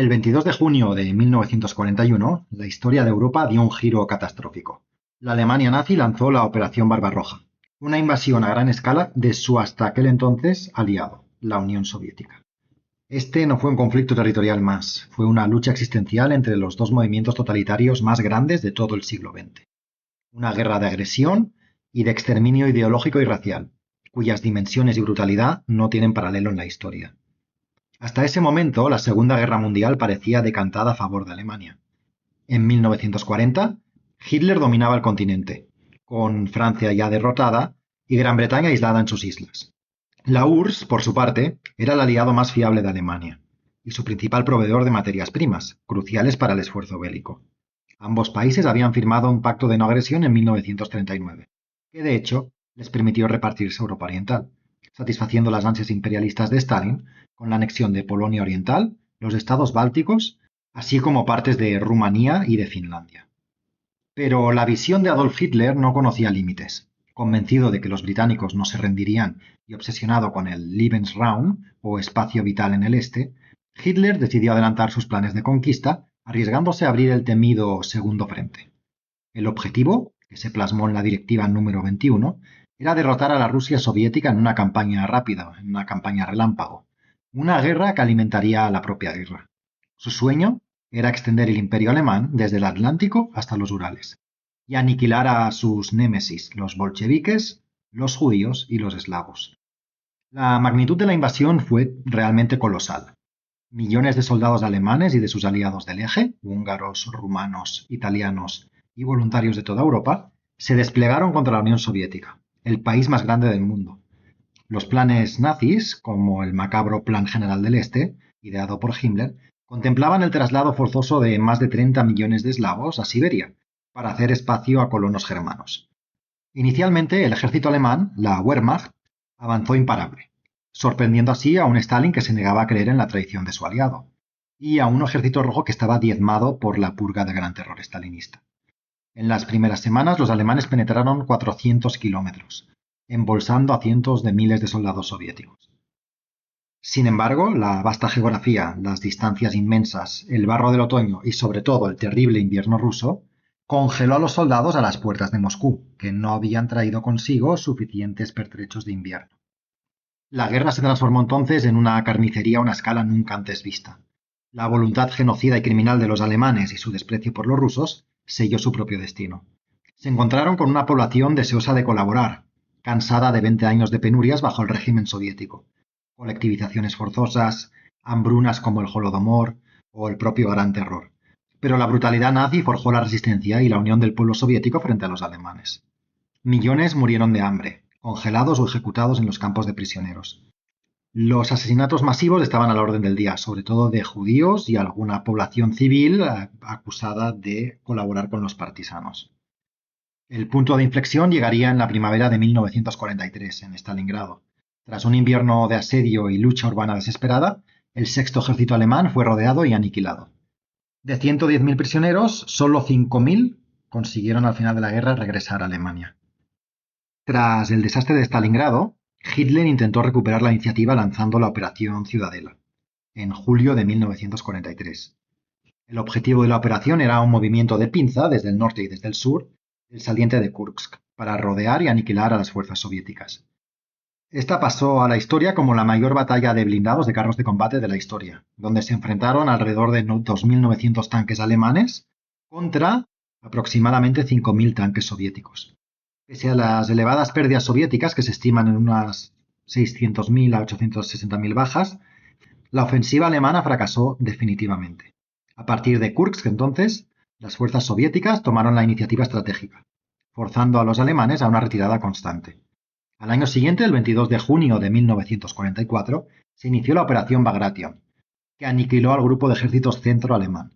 El 22 de junio de 1941, la historia de Europa dio un giro catastrófico. La Alemania nazi lanzó la Operación Barbarroja, una invasión a gran escala de su hasta aquel entonces aliado, la Unión Soviética. Este no fue un conflicto territorial más, fue una lucha existencial entre los dos movimientos totalitarios más grandes de todo el siglo XX. Una guerra de agresión y de exterminio ideológico y racial, cuyas dimensiones y brutalidad no tienen paralelo en la historia. Hasta ese momento, la Segunda Guerra Mundial parecía decantada a favor de Alemania. En 1940, Hitler dominaba el continente, con Francia ya derrotada y Gran Bretaña aislada en sus islas. La URSS, por su parte, era el aliado más fiable de Alemania y su principal proveedor de materias primas, cruciales para el esfuerzo bélico. Ambos países habían firmado un pacto de no agresión en 1939, que de hecho les permitió repartirse Europa Oriental, satisfaciendo las ansias imperialistas de Stalin con la anexión de Polonia Oriental, los estados bálticos, así como partes de Rumanía y de Finlandia. Pero la visión de Adolf Hitler no conocía límites. Convencido de que los británicos no se rendirían y obsesionado con el Lebensraum, o espacio vital en el este, Hitler decidió adelantar sus planes de conquista, arriesgándose a abrir el temido Segundo Frente. El objetivo, que se plasmó en la Directiva número 21, era derrotar a la Rusia soviética en una campaña rápida, en una campaña relámpago, una guerra que alimentaría a la propia guerra. Su sueño era extender el imperio alemán desde el Atlántico hasta los Urales y aniquilar a sus némesis, los bolcheviques, los judíos y los eslavos. La magnitud de la invasión fue realmente colosal. Millones de soldados alemanes y de sus aliados del eje, húngaros, rumanos, italianos y voluntarios de toda Europa, se desplegaron contra la Unión Soviética, el país más grande del mundo. Los planes nazis, como el macabro Plan General del Este, ideado por Himmler, contemplaban el traslado forzoso de más de 30 millones de eslavos a Siberia, para hacer espacio a colonos germanos. Inicialmente, el ejército alemán, la Wehrmacht, avanzó imparable, sorprendiendo así a un Stalin que se negaba a creer en la traición de su aliado, y a un ejército rojo que estaba diezmado por la purga del gran terror stalinista. En las primeras semanas, los alemanes penetraron 400 kilómetros, embolsando a cientos de miles de soldados soviéticos. Sin embargo, la vasta geografía, las distancias inmensas, el barro del otoño y sobre todo el terrible invierno ruso congeló a los soldados a las puertas de Moscú, que no habían traído consigo suficientes pertrechos de invierno. La guerra se transformó entonces en una carnicería a una escala nunca antes vista. La voluntad genocida y criminal de los alemanes y su desprecio por los rusos selló su propio destino. Se encontraron con una población deseosa de colaborar, cansada de 20 años de penurias bajo el régimen soviético, colectivizaciones forzosas, hambrunas como el Holodomor o el propio Gran Terror. Pero la brutalidad nazi forjó la resistencia y la unión del pueblo soviético frente a los alemanes. Millones murieron de hambre, congelados o ejecutados en los campos de prisioneros. Los asesinatos masivos estaban a la orden del día, sobre todo de judíos y alguna población civil acusada de colaborar con los partisanos. El punto de inflexión llegaría en la primavera de 1943, en Stalingrado. Tras un invierno de asedio y lucha urbana desesperada, el sexto ejército alemán fue rodeado y aniquilado. De 110.000 prisioneros, solo 5.000 consiguieron al final de la guerra regresar a Alemania. Tras el desastre de Stalingrado, Hitler intentó recuperar la iniciativa lanzando la Operación Ciudadela, en julio de 1943. El objetivo de la operación era un movimiento de pinza desde el norte y desde el sur del saliente de Kursk, para rodear y aniquilar a las fuerzas soviéticas. Esta pasó a la historia como la mayor batalla de blindados de carros de combate de la historia, donde se enfrentaron alrededor de 2.900 tanques alemanes contra aproximadamente 5.000 tanques soviéticos. Pese a las elevadas pérdidas soviéticas, que se estiman en unas 600.000 a 860.000 bajas, la ofensiva alemana fracasó definitivamente. A partir de Kursk, entonces, las fuerzas soviéticas tomaron la iniciativa estratégica, forzando a los alemanes a una retirada constante. Al año siguiente, el 22 de junio de 1944, se inició la Operación Bagration, que aniquiló al grupo de ejércitos centro-alemán.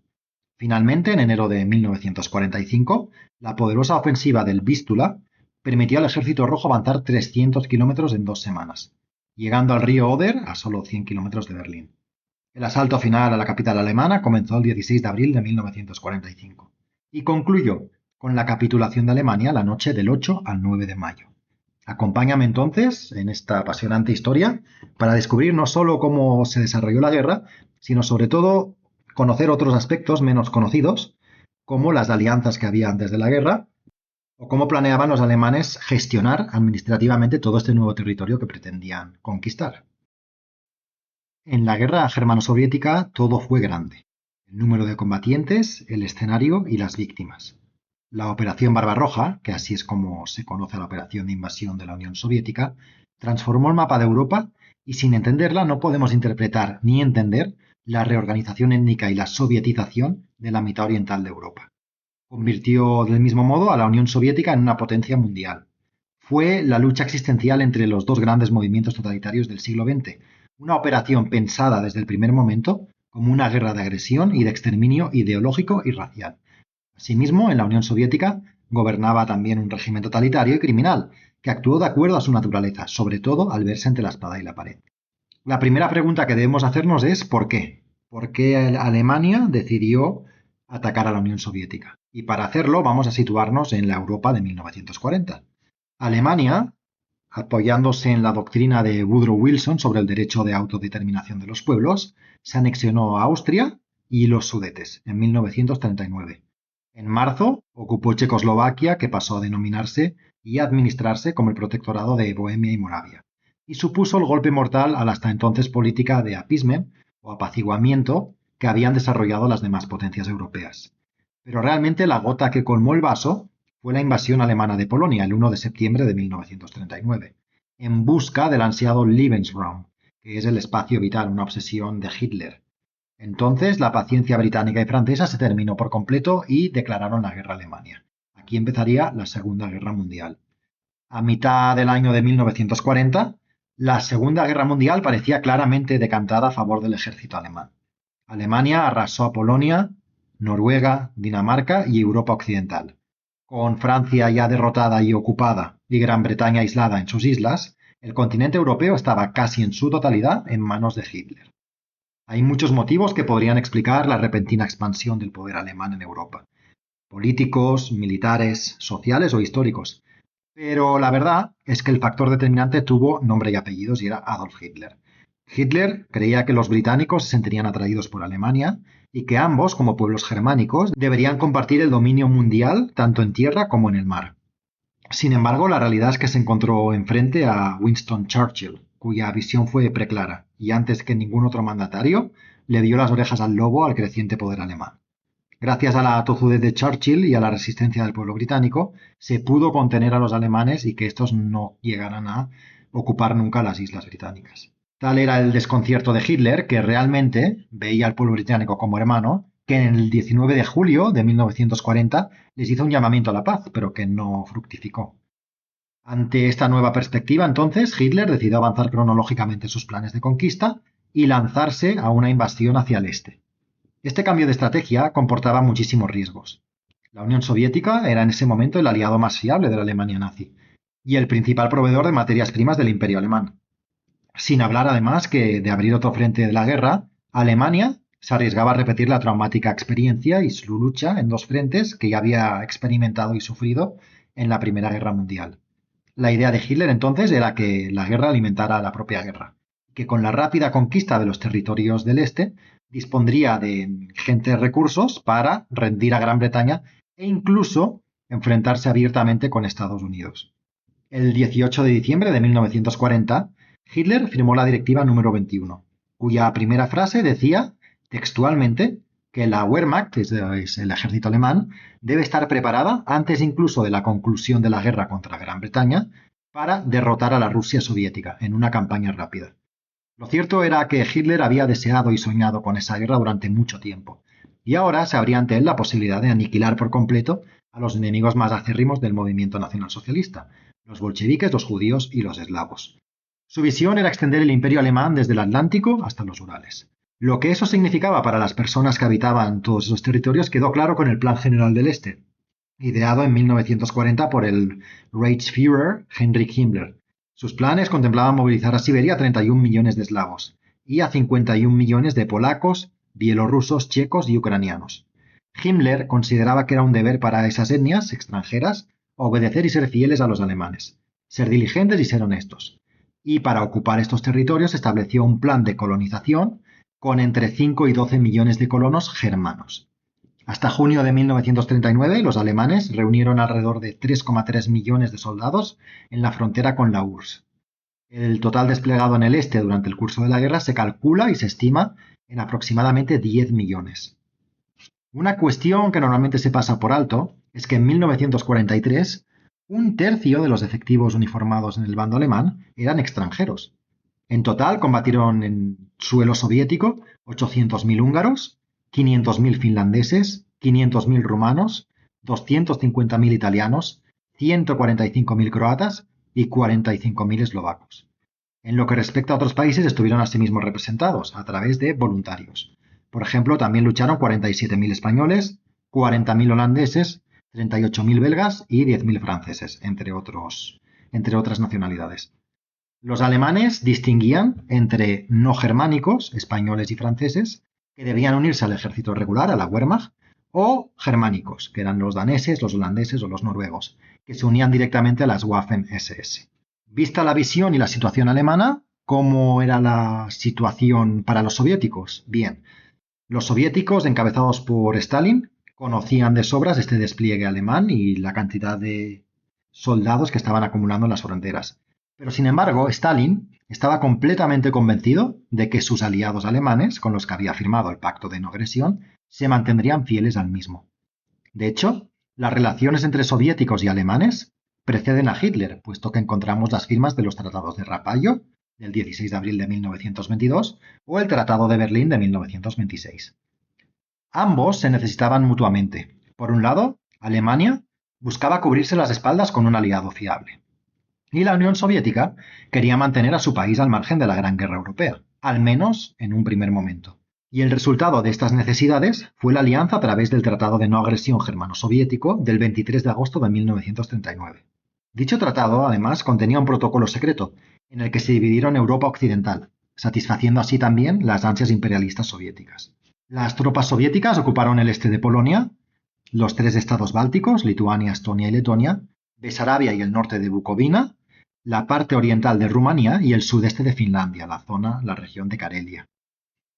Finalmente, en enero de 1945, la poderosa ofensiva del Vístula permitió al ejército rojo avanzar 300 kilómetros en 2 semanas, llegando al río Oder a solo 100 kilómetros de Berlín. El asalto final a la capital alemana comenzó el 16 de abril de 1945 y concluyó con la capitulación de Alemania la noche del 8 al 9 de mayo. Acompáñame entonces en esta apasionante historia para descubrir no solo cómo se desarrolló la guerra, sino sobre todo conocer otros aspectos menos conocidos, como las alianzas que había antes de la guerra, o cómo planeaban los alemanes gestionar administrativamente todo este nuevo territorio que pretendían conquistar. En la guerra germano-soviética todo fue grande: el número de combatientes, el escenario y las víctimas. La Operación Barbarroja, que así es como se conoce a la operación de invasión de la Unión Soviética, transformó el mapa de Europa y sin entenderla no podemos interpretar ni entender la reorganización étnica y la sovietización de la mitad oriental de Europa. Convirtió del mismo modo a la Unión Soviética en una potencia mundial. Fue la lucha existencial entre los dos grandes movimientos totalitarios del siglo XX, una operación pensada desde el primer momento como una guerra de agresión y de exterminio ideológico y racial. Asimismo, en la Unión Soviética gobernaba también un régimen totalitario y criminal, que actuó de acuerdo a su naturaleza, sobre todo al verse entre la espada y la pared. La primera pregunta que debemos hacernos es ¿por qué? ¿Por qué Alemania decidió atacar a la Unión Soviética? Y para hacerlo vamos a situarnos en la Europa de 1940. Alemania, apoyándose en la doctrina de Woodrow Wilson sobre el derecho de autodeterminación de los pueblos, se anexionó a Austria y los Sudetes en 1939. En marzo ocupó Checoslovaquia, que pasó a denominarse y administrarse como el protectorado de Bohemia y Moravia, y supuso el golpe mortal a la hasta entonces política de appeasement o apaciguamiento que habían desarrollado las demás potencias europeas. Pero realmente la gota que colmó el vaso fue la invasión alemana de Polonia el 1 de septiembre de 1939, en busca del ansiado Lebensraum, que es el espacio vital, una obsesión de Hitler. Entonces la paciencia británica y francesa se terminó por completo y declararon la guerra a Alemania. Aquí empezaría la Segunda Guerra Mundial. A mitad del año de 1940, la Segunda Guerra Mundial parecía claramente decantada a favor del ejército alemán. Alemania arrasó a Polonia, Noruega, Dinamarca y Europa Occidental. Con Francia ya derrotada y ocupada y Gran Bretaña aislada en sus islas, el continente europeo estaba casi en su totalidad en manos de Hitler. Hay muchos motivos que podrían explicar la repentina expansión del poder alemán en Europa: políticos, militares, sociales o históricos. Pero la verdad es que el factor determinante tuvo nombre y apellidos y era Adolf Hitler. Hitler creía que los británicos se sentirían atraídos por Alemania y que ambos, como pueblos germánicos, deberían compartir el dominio mundial tanto en tierra como en el mar. Sin embargo, la realidad es que se encontró enfrente a Winston Churchill, cuya visión fue preclara, y antes que ningún otro mandatario, le dio las orejas al lobo al creciente poder alemán. Gracias a la tozudez de Churchill y a la resistencia del pueblo británico, se pudo contener a los alemanes y que estos no llegaran a ocupar nunca las islas británicas. Tal era el desconcierto de Hitler, que realmente veía al pueblo británico como hermano, que en el 19 de julio de 1940 les hizo un llamamiento a la paz, pero que no fructificó. Ante esta nueva perspectiva, entonces, Hitler decidió avanzar cronológicamente sus planes de conquista y lanzarse a una invasión hacia el este. Este cambio de estrategia comportaba muchísimos riesgos. La Unión Soviética era en ese momento el aliado más fiable de la Alemania nazi y el principal proveedor de materias primas del Imperio alemán. Sin hablar además que de abrir otro frente de la guerra, Alemania se arriesgaba a repetir la traumática experiencia y su lucha en dos frentes que ya había experimentado y sufrido en la Primera Guerra Mundial. La idea de Hitler entonces era que la guerra alimentara a la propia guerra, que con la rápida conquista de los territorios del este dispondría de ingentes recursos para rendir a Gran Bretaña e incluso enfrentarse abiertamente con Estados Unidos. El 18 de diciembre de 1940, Hitler firmó la Directiva número 21, cuya primera frase decía textualmente que la Wehrmacht, es el ejército alemán, debe estar preparada antes incluso de la conclusión de la guerra contra Gran Bretaña para derrotar a la Rusia soviética en una campaña rápida. Lo cierto era que Hitler había deseado y soñado con esa guerra durante mucho tiempo, y ahora se abría ante él la posibilidad de aniquilar por completo a los enemigos más acérrimos del movimiento nacionalsocialista: los bolcheviques, los judíos y los eslavos. Su visión era extender el imperio alemán desde el Atlántico hasta los Urales. Lo que eso significaba para las personas que habitaban todos esos territorios quedó claro con el Plan General del Este, ideado en 1940 por el Reichsführer Heinrich Himmler. Sus planes contemplaban movilizar a Siberia a 31 millones de eslavos y a 51 millones de polacos, bielorrusos, checos y ucranianos. Himmler consideraba que era un deber para esas etnias extranjeras obedecer y ser fieles a los alemanes, ser diligentes y ser honestos. Y para ocupar estos territorios estableció un plan de colonización con entre 5 y 12 millones de colonos germanos. Hasta junio de 1939, los alemanes reunieron alrededor de 3,3 millones de soldados en la frontera con la URSS. El total desplegado en el este durante el curso de la guerra se calcula y se estima en aproximadamente 10 millones. Una cuestión que normalmente se pasa por alto es que en 1943 un tercio de los efectivos uniformados en el bando alemán eran extranjeros. En total combatieron en suelo soviético 800.000 húngaros, 500.000 finlandeses, 500.000 rumanos, 250.000 italianos, 145.000 croatas y 45.000 eslovacos. En lo que respecta a otros países, estuvieron asimismo representados a través de voluntarios. Por ejemplo, también lucharon 47.000 españoles, 40.000 holandeses, 38.000 belgas y 10.000 franceses, entre otras nacionalidades. Los alemanes distinguían entre no germánicos, españoles y franceses, que debían unirse al ejército regular, a la Wehrmacht, o germánicos, que eran los daneses, los holandeses o los noruegos, que se unían directamente a las Waffen-SS. Vista la visión y la situación alemana, ¿cómo era la situación para los soviéticos? Bien, los soviéticos, encabezados por Stalin, conocían de sobras este despliegue alemán y la cantidad de soldados que estaban acumulando en las fronteras. Pero sin embargo, Stalin estaba completamente convencido de que sus aliados alemanes, con los que había firmado el pacto de no agresión, se mantendrían fieles al mismo. De hecho, las relaciones entre soviéticos y alemanes preceden a Hitler, puesto que encontramos las firmas de los tratados de Rapallo, del 16 de abril de 1922, o el Tratado de Berlín de 1926. Ambos se necesitaban mutuamente. Por un lado, Alemania buscaba cubrirse las espaldas con un aliado fiable. Y la Unión Soviética quería mantener a su país al margen de la Gran Guerra Europea, al menos en un primer momento. Y el resultado de estas necesidades fue la alianza a través del Tratado de No Agresión Germano-Soviético del 23 de agosto de 1939. Dicho tratado, además, contenía un protocolo secreto en el que se dividieron Europa Occidental, satisfaciendo así también las ansias imperialistas soviéticas. Las tropas soviéticas ocuparon el este de Polonia, los 3 estados bálticos, Lituania, Estonia y Letonia, Besarabia y el norte de Bucovina, la parte oriental de Rumanía y el sudeste de Finlandia, la región de Karelia.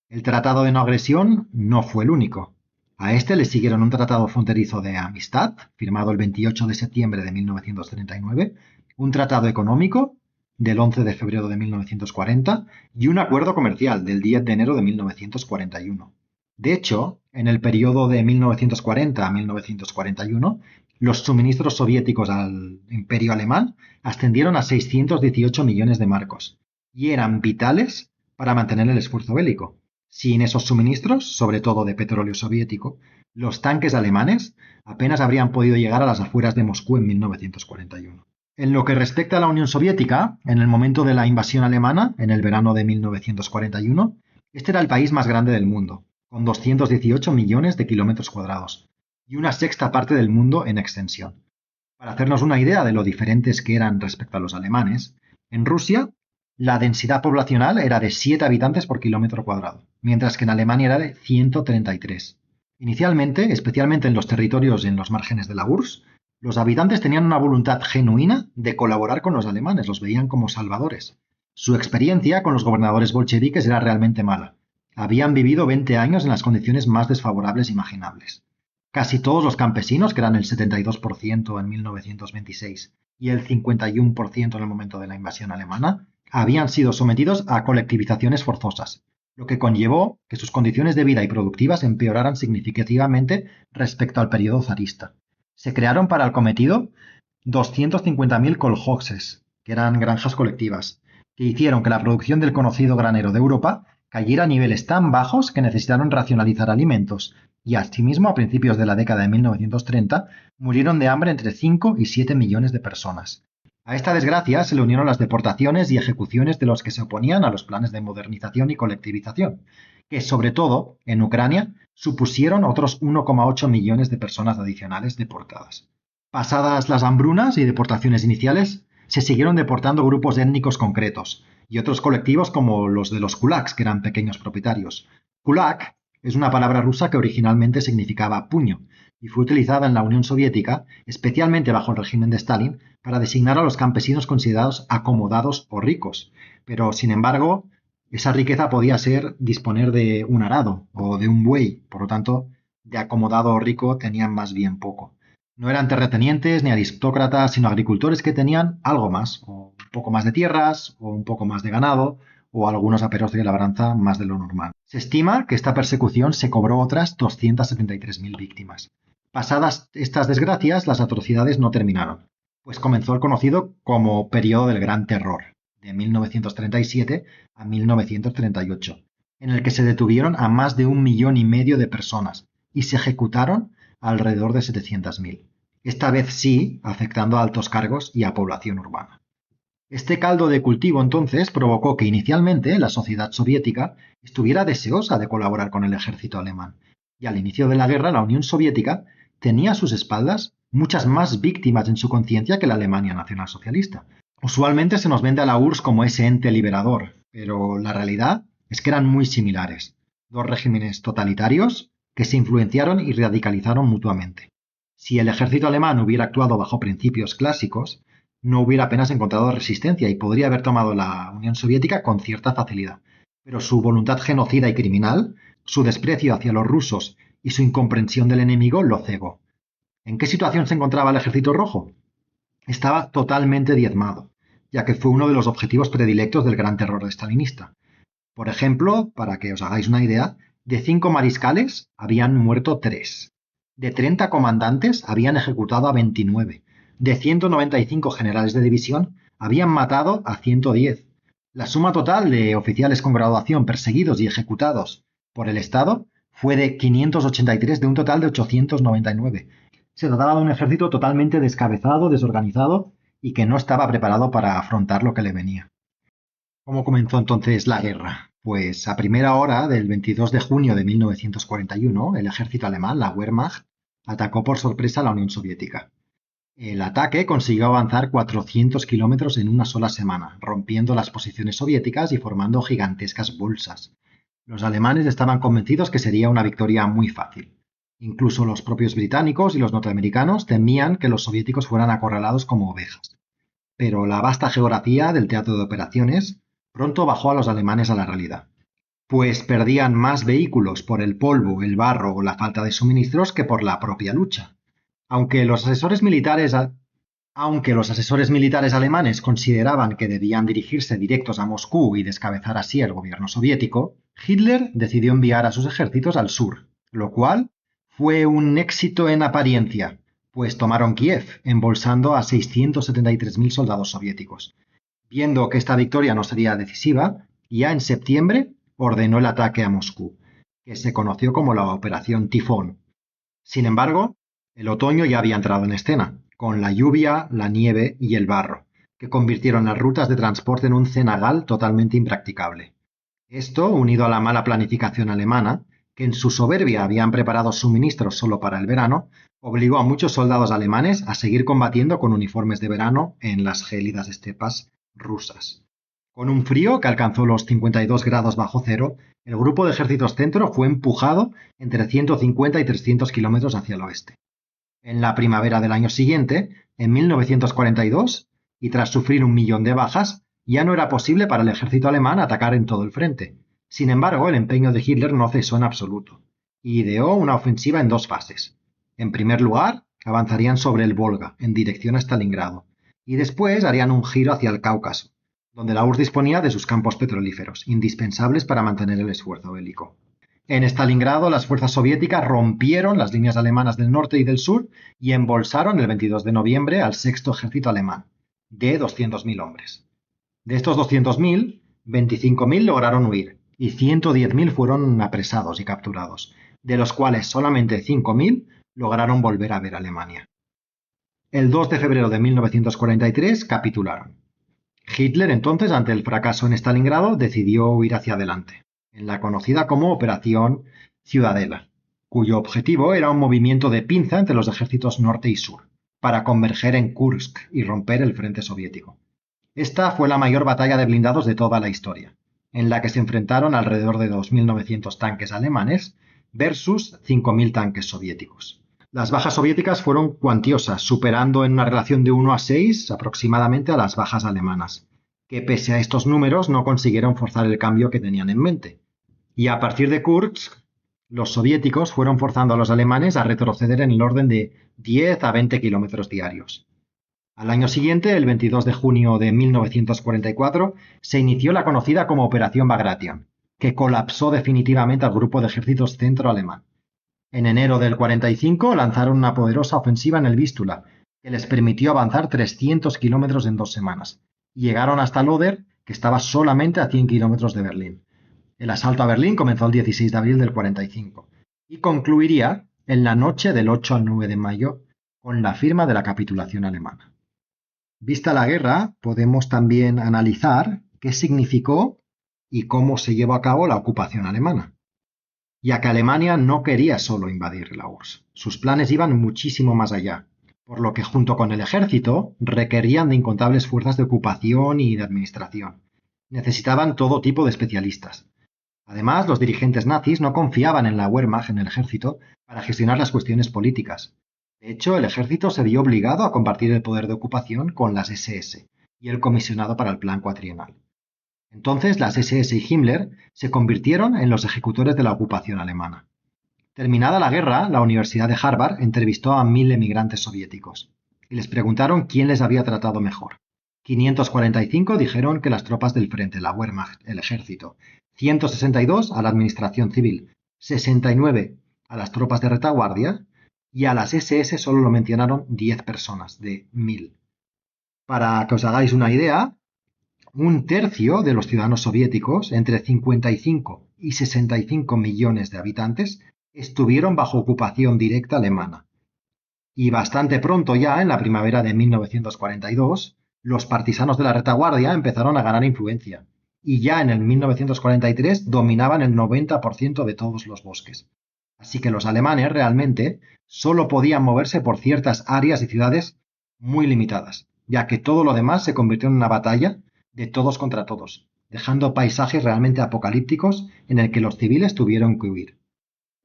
El Tratado de No Agresión no fue el único. A este le siguieron un tratado fronterizo de amistad, firmado el 28 de septiembre de 1939, un tratado económico del 11 de febrero de 1940 y un acuerdo comercial del 10 de enero de 1941. De hecho, en el periodo de 1940 a 1941, los suministros soviéticos al Imperio alemán ascendieron a 618 millones de marcos y eran vitales para mantener el esfuerzo bélico. Sin esos suministros, sobre todo de petróleo soviético, los tanques alemanes apenas habrían podido llegar a las afueras de Moscú en 1941. En lo que respecta a la Unión Soviética, en el momento de la invasión alemana, en el verano de 1941, este era el país más grande del mundo, con 218 millones de kilómetros cuadrados, y una sexta parte del mundo en extensión. Para hacernos una idea de lo diferentes que eran respecto a los alemanes, en Rusia la densidad poblacional era de 7 habitantes por kilómetro cuadrado, mientras que en Alemania era de 133. Inicialmente, especialmente en los territorios en los márgenes de la URSS, los habitantes tenían una voluntad genuina de colaborar con los alemanes, los veían como salvadores. Su experiencia con los gobernadores bolcheviques era realmente mala. Habían vivido 20 años en las condiciones más desfavorables imaginables. Casi todos los campesinos, que eran el 72% en 1926 y el 51% en el momento de la invasión alemana, habían sido sometidos a colectivizaciones forzosas, lo que conllevó que sus condiciones de vida y productivas empeoraran significativamente respecto al periodo zarista. Se crearon para el cometido 250.000 kolhozes, que eran granjas colectivas, que hicieron que la producción del conocido granero de Europa cayera a niveles tan bajos que necesitaron racionalizar alimentos, y asimismo a principios de la década de 1930 murieron de hambre entre 5 y 7 millones de personas. A esta desgracia se le unieron las deportaciones y ejecuciones de los que se oponían a los planes de modernización y colectivización, que sobre todo en Ucrania supusieron otros 1,8 millones de personas adicionales deportadas. Pasadas las hambrunas y deportaciones iniciales, se siguieron deportando grupos étnicos concretos y otros colectivos como los de los kulaks, que eran pequeños propietarios. Kulak es una palabra rusa que originalmente significaba puño y fue utilizada en la Unión Soviética, especialmente bajo el régimen de Stalin, para designar a los campesinos considerados acomodados o ricos, pero sin embargo Esa riqueza podía ser disponer de un arado o de un buey, por lo tanto, de acomodado o rico tenían más bien poco. No eran terratenientes ni aristócratas, sino agricultores que tenían algo más, o un poco más de tierras, o un poco más de ganado, o algunos aperos de labranza más de lo normal. Se estima que esta persecución se cobró otras 273.000 víctimas. Pasadas estas desgracias, las atrocidades no terminaron, pues comenzó el conocido como periodo del Gran Terror, de 1937 a 1938, en el que se detuvieron a más de 1,5 millones de personas y se ejecutaron alrededor de 700.000. Esta vez sí, afectando a altos cargos y a población urbana. Este caldo de cultivo entonces provocó que inicialmente la sociedad soviética estuviera deseosa de colaborar con el ejército alemán, y al inicio de la guerra la Unión Soviética tenía a sus espaldas muchas más víctimas en su conciencia que la Alemania nacionalsocialista. Usualmente se nos vende a la URSS como ese ente liberador, pero la realidad es que eran muy similares, dos regímenes totalitarios que se influenciaron y radicalizaron mutuamente. Si el ejército alemán hubiera actuado bajo principios clásicos, no hubiera apenas encontrado resistencia y podría haber tomado la Unión Soviética con cierta facilidad. Pero su voluntad genocida y criminal, su desprecio hacia los rusos y su incomprensión del enemigo lo cegó. ¿En qué situación se encontraba el Ejército Rojo? Estaba totalmente diezmado, ya que fue uno de los objetivos predilectos del gran terror stalinista. Por ejemplo, para que os hagáis una idea, de 5 mariscales habían muerto 3. De 30 comandantes habían ejecutado a 29. De 195 generales de división habían matado a 110. La suma total de oficiales con graduación perseguidos y ejecutados por el Estado fue de 583 de un total de 899. Se trataba de un ejército totalmente descabezado, desorganizado y que no estaba preparado para afrontar lo que le venía. ¿Cómo comenzó entonces la guerra? Pues a primera hora del 22 de junio de 1941, el ejército alemán, la Wehrmacht, atacó por sorpresa a la Unión Soviética. El ataque consiguió avanzar 400 kilómetros en una sola semana, rompiendo las posiciones soviéticas y formando gigantescas bolsas. Los alemanes estaban convencidos que sería una victoria muy fácil. Incluso los propios británicos y los norteamericanos temían que los soviéticos fueran acorralados como ovejas. Pero la vasta geografía del teatro de operaciones pronto bajó a los alemanes a la realidad, pues perdían más vehículos por el polvo, el barro o la falta de suministros que por la propia lucha. Aunque los asesores militares, alemanes consideraban que debían dirigirse directos a Moscú y descabezar así el gobierno soviético, Hitler decidió enviar a sus ejércitos al sur, lo cual fue un éxito en apariencia, pues tomaron Kiev, embolsando a 673.000 soldados soviéticos. Viendo que esta victoria no sería decisiva, ya en septiembre ordenó el ataque a Moscú, que se conoció como la Operación Tifón. Sin embargo, el otoño ya había entrado en escena, con la lluvia, la nieve y el barro, que convirtieron las rutas de transporte en un cenagal totalmente impracticable. Esto, unido a la mala planificación alemana, que en su soberbia habían preparado suministros solo para el verano, obligó a muchos soldados alemanes a seguir combatiendo con uniformes de verano en las gélidas estepas rusas. Con un frío que alcanzó los 52 grados bajo cero, el grupo de ejércitos centro fue empujado entre 150 y 300 kilómetros hacia el oeste. En la primavera del año siguiente, en 1942, y tras sufrir 1 millón de bajas, ya no era posible para el ejército alemán atacar en todo el frente. Sin embargo, el empeño de Hitler no cesó en absoluto, y ideó una ofensiva en 2 fases. En primer lugar, avanzarían sobre el Volga, en dirección a Stalingrado, y después harían un giro hacia el Cáucaso, donde la URSS disponía de sus campos petrolíferos, indispensables para mantener el esfuerzo bélico. En Stalingrado, las fuerzas soviéticas rompieron las líneas alemanas del norte y del sur y embolsaron el 22 de noviembre al sexto ejército alemán, de 200.000 hombres. De estos 200.000, 25.000 lograron huir y 110.000 fueron apresados y capturados, de los cuales solamente 5.000 lograron volver a ver Alemania. El 2 de febrero de 1943 capitularon. Hitler entonces, ante el fracaso en Stalingrado, decidió huir hacia adelante, en la conocida como Operación Ciudadela, cuyo objetivo era un movimiento de pinza entre los ejércitos norte y sur, para converger en Kursk y romper el frente soviético. Esta fue la mayor batalla de blindados de toda la historia, en la que se enfrentaron alrededor de 2.900 tanques alemanes versus 5.000 tanques soviéticos. Las bajas soviéticas fueron cuantiosas, superando en una relación de 1 a 6 aproximadamente a las bajas alemanas. que pese a estos números no consiguieron forzar el cambio que tenían en mente. Y a partir de Kursk, los soviéticos fueron forzando a los alemanes a retroceder en el orden de 10 a 20 kilómetros diarios. Al año siguiente, el 22 de junio de 1944, se inició la conocida como Operación Bagration, que colapsó definitivamente al grupo de ejércitos centro-alemán. En enero del 45 lanzaron una poderosa ofensiva en el Vístula, que les permitió avanzar 300 kilómetros en 2 semanas, y llegaron hasta Loder, que estaba solamente a 100 kilómetros de Berlín. El asalto a Berlín comenzó el 16 de abril del 45 y concluiría en la noche del 8 al 9 de mayo con la firma de la capitulación alemana. Vista la guerra, podemos también analizar qué significó y cómo se llevó a cabo la ocupación alemana, ya que Alemania no quería solo invadir la URSS, sus planes iban muchísimo más allá, por lo que junto con el ejército requerían de incontables fuerzas de ocupación y de administración. Necesitaban todo tipo de especialistas. Además, los dirigentes nazis no confiaban en la Wehrmacht, en el ejército, para gestionar las cuestiones políticas. De hecho, el ejército se vio obligado a compartir el poder de ocupación con las SS y el comisionado para el Plan Cuatrienal. Entonces, las SS y Himmler se convirtieron en los ejecutores de la ocupación alemana. Terminada la guerra, la Universidad de Harvard entrevistó a 1000 emigrantes soviéticos y les preguntaron quién les había tratado mejor. 545 dijeron que las tropas del frente, la Wehrmacht, el ejército. 162 a la administración civil, 69 a las tropas de retaguardia y a las SS solo lo mencionaron 10 personas de 1000. Para que os hagáis una idea, un tercio de los ciudadanos soviéticos, entre 55 y 65 millones de habitantes, estuvieron bajo ocupación directa alemana. Y bastante pronto ya, en la primavera de 1942, los partisanos de la retaguardia empezaron a ganar influencia. Y ya en el 1943 dominaban el 90% de todos los bosques. Así que los alemanes realmente solo podían moverse por ciertas áreas y ciudades muy limitadas, ya que todo lo demás se convirtió en una batalla de todos contra todos, dejando paisajes realmente apocalípticos en el que los civiles tuvieron que huir.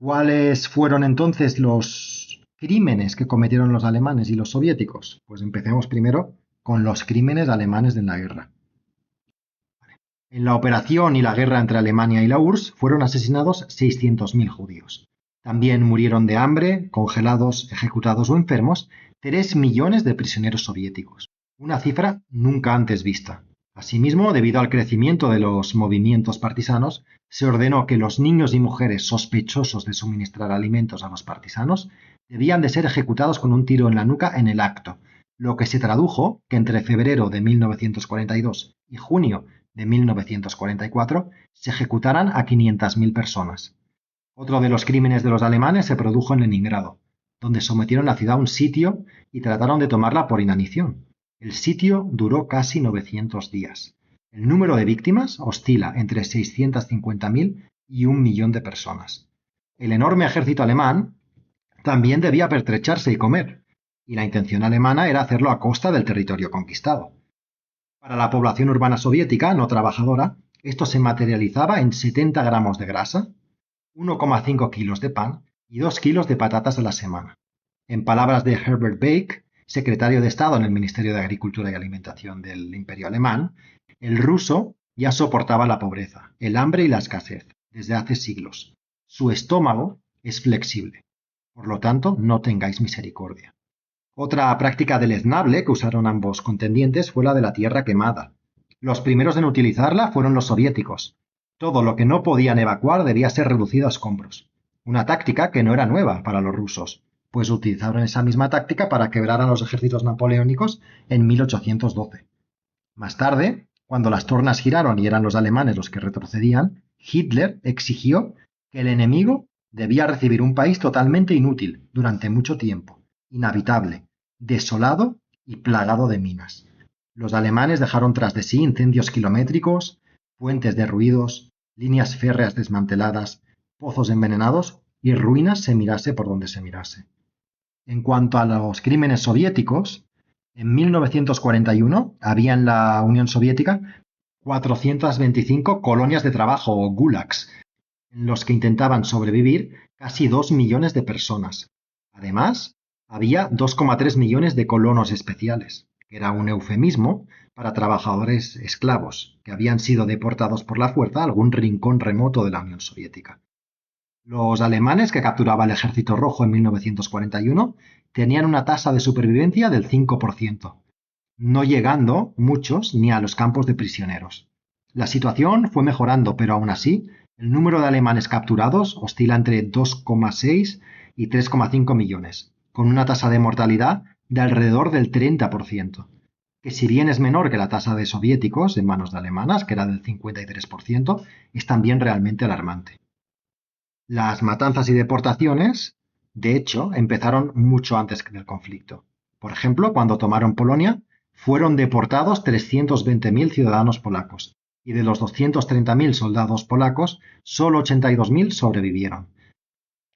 ¿Cuáles fueron entonces los crímenes que cometieron los alemanes y los soviéticos? Pues empecemos primero con los crímenes alemanes de la guerra. En la operación y la guerra entre Alemania y la URSS fueron asesinados 600.000 judíos. También murieron de hambre, congelados, ejecutados o enfermos 3 millones de prisioneros soviéticos, una cifra nunca antes vista. Asimismo, debido al crecimiento de los movimientos partisanos, se ordenó que los niños y mujeres sospechosos de suministrar alimentos a los partisanos debían de ser ejecutados con un tiro en la nuca en el acto, lo que se tradujo que entre febrero de 1942 y junio de 1944 se ejecutaran a 500.000 personas. Otro de los crímenes de los alemanes se produjo en Leningrado, donde sometieron la ciudad a un sitio y trataron de tomarla por inanición. El sitio duró casi 900 días. El número de víctimas oscila entre 650.000 y 1 millón de personas. El enorme ejército alemán también debía pertrecharse y comer, y la intención alemana era hacerlo a costa del territorio conquistado. Para la población urbana soviética no trabajadora, esto se materializaba en 70 gramos de grasa, 1,5 kilos de pan y 2 kilos de patatas a la semana. En palabras de Herbert Bake, secretario de Estado en el Ministerio de Agricultura y Alimentación del Imperio Alemán, el ruso ya soportaba la pobreza, el hambre y la escasez desde hace siglos. Su estómago es flexible. Por lo tanto, no tengáis misericordia. Otra práctica deleznable que usaron ambos contendientes fue la de la tierra quemada. Los primeros en utilizarla fueron los soviéticos. Todo lo que no podían evacuar debía ser reducido a escombros. Una táctica que no era nueva para los rusos, pues utilizaron esa misma táctica para quebrar a los ejércitos napoleónicos en 1812. Más tarde, cuando las tornas giraron y eran los alemanes los que retrocedían, Hitler exigió que el enemigo debía recibir un país totalmente inútil durante mucho tiempo, inhabitable, desolado y plagado de minas. Los alemanes dejaron tras de sí incendios kilométricos, puentes derruidos, líneas férreas desmanteladas, pozos envenenados y ruinas se mirase por donde se mirase. En cuanto a los crímenes soviéticos, en 1941 había en la Unión Soviética 425 colonias de trabajo o gulags, en los que intentaban sobrevivir casi 2 millones de personas. Además, había 2,3 millones de colonos especiales, que era un eufemismo para trabajadores esclavos que habían sido deportados por la fuerza a algún rincón remoto de la Unión Soviética. Los alemanes que capturaba el Ejército Rojo en 1941 tenían una tasa de supervivencia del 5%, no llegando muchos ni a los campos de prisioneros. La situación fue mejorando, pero aún así, el número de alemanes capturados oscila entre 2,6 y 3,5 millones, con una tasa de mortalidad de alrededor del 30%, que si bien es menor que la tasa de soviéticos en manos de alemanas, que era del 53%, es también realmente alarmante. Las matanzas y deportaciones, de hecho, empezaron mucho antes del conflicto. Por ejemplo, cuando tomaron Polonia, fueron deportados 320.000 ciudadanos polacos, y de los 230.000 soldados polacos, solo 82.000 sobrevivieron.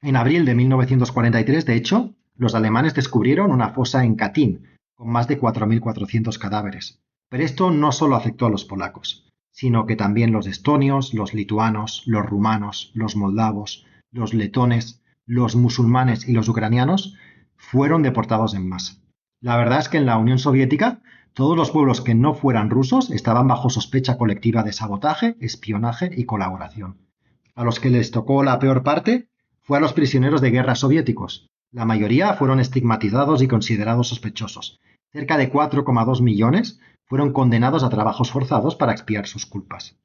En abril de 1943, de hecho, los alemanes descubrieron una fosa en Katyn, con más de 4.400 cadáveres. Pero esto no solo afectó a los polacos, sino que también los estonios, los lituanos, los rumanos, los moldavos, los letones, los musulmanes y los ucranianos fueron deportados en masa. La verdad es que en la Unión Soviética todos los pueblos que no fueran rusos estaban bajo sospecha colectiva de sabotaje, espionaje y colaboración. A los que les tocó la peor parte fue a los prisioneros de guerra soviéticos. La mayoría fueron estigmatizados y considerados sospechosos. Cerca de 4,2 millones fueron condenados a trabajos forzados para expiar sus culpas.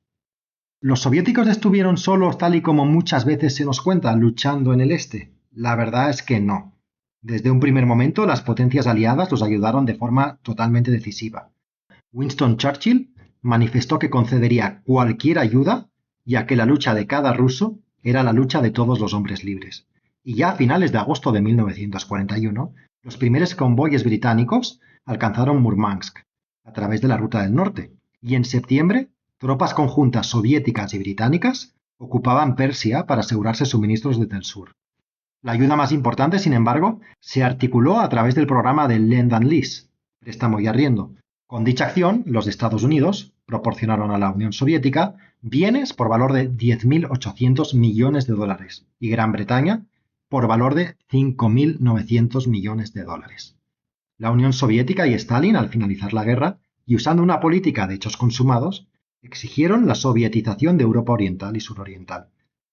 ¿Los soviéticos estuvieron solos tal y como muchas veces se nos cuenta, luchando en el este? La verdad es que no. Desde un primer momento, las potencias aliadas los ayudaron de forma totalmente decisiva. Winston Churchill manifestó que concedería cualquier ayuda, ya que la lucha de cada ruso era la lucha de todos los hombres libres. Y ya a finales de agosto de 1941, los primeros convoyes británicos alcanzaron Murmansk, a través de la Ruta del Norte, y en septiembre, tropas conjuntas soviéticas y británicas ocupaban Persia para asegurarse suministros desde el sur. La ayuda más importante, sin embargo, se articuló a través del programa de Lend and Lease, préstamo y arriendo. Con dicha acción, los Estados Unidos proporcionaron a la Unión Soviética bienes por valor de 10.800 millones de dólares y Gran Bretaña por valor de 5.900 millones de dólares. La Unión Soviética y Stalin, al finalizar la guerra, y usando una política de hechos consumados, exigieron la sovietización de Europa Oriental y Suroriental,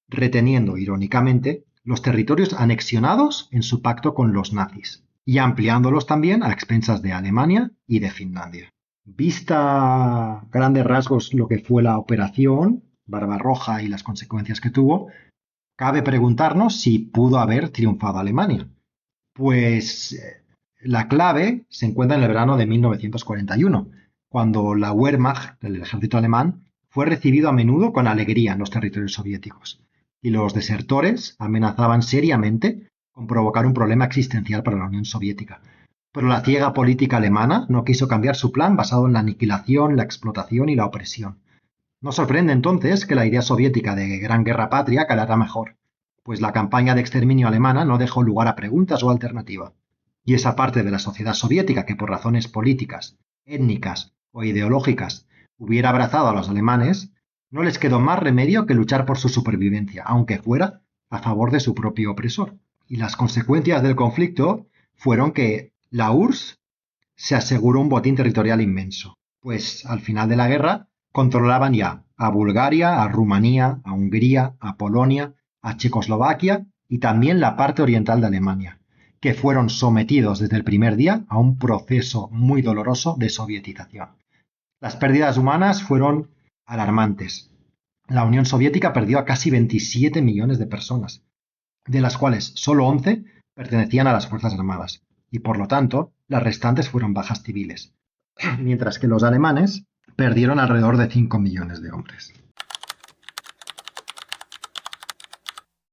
reteniendo, irónicamente, los territorios anexionados en su pacto con los nazis, y ampliándolos también a expensas de Alemania y de Finlandia. Vista a grandes rasgos lo que fue la operación Barbarroja y las consecuencias que tuvo, cabe preguntarnos si pudo haber triunfado Alemania. Pues la clave se encuentra en el verano de 1941, cuando la Wehrmacht, el ejército alemán, fue recibido a menudo con alegría en los territorios soviéticos, y los desertores amenazaban seriamente con provocar un problema existencial para la Unión Soviética. Pero la ciega política alemana no quiso cambiar su plan basado en la aniquilación, la explotación y la opresión. No sorprende entonces que la idea soviética de Gran Guerra Patria calara mejor, pues la campaña de exterminio alemana no dejó lugar a preguntas o alternativa. Y esa parte de la sociedad soviética que por razones políticas, étnicas o ideológicas hubiera abrazado a los alemanes, no les quedó más remedio que luchar por su supervivencia, aunque fuera a favor de su propio opresor. Y las consecuencias del conflicto fueron que la URSS se aseguró un botín territorial inmenso, pues al final de la guerra controlaban ya a Bulgaria, a Rumanía, a Hungría, a Polonia, a Checoslovaquia y también la parte oriental de Alemania, que fueron sometidos desde el primer día a un proceso muy doloroso de sovietización. Las pérdidas humanas fueron alarmantes. La Unión Soviética perdió a casi 27 millones de personas, de las cuales solo 11 pertenecían a las Fuerzas Armadas, y por lo tanto, las restantes fueron bajas civiles, mientras que los alemanes perdieron alrededor de 5 millones de hombres.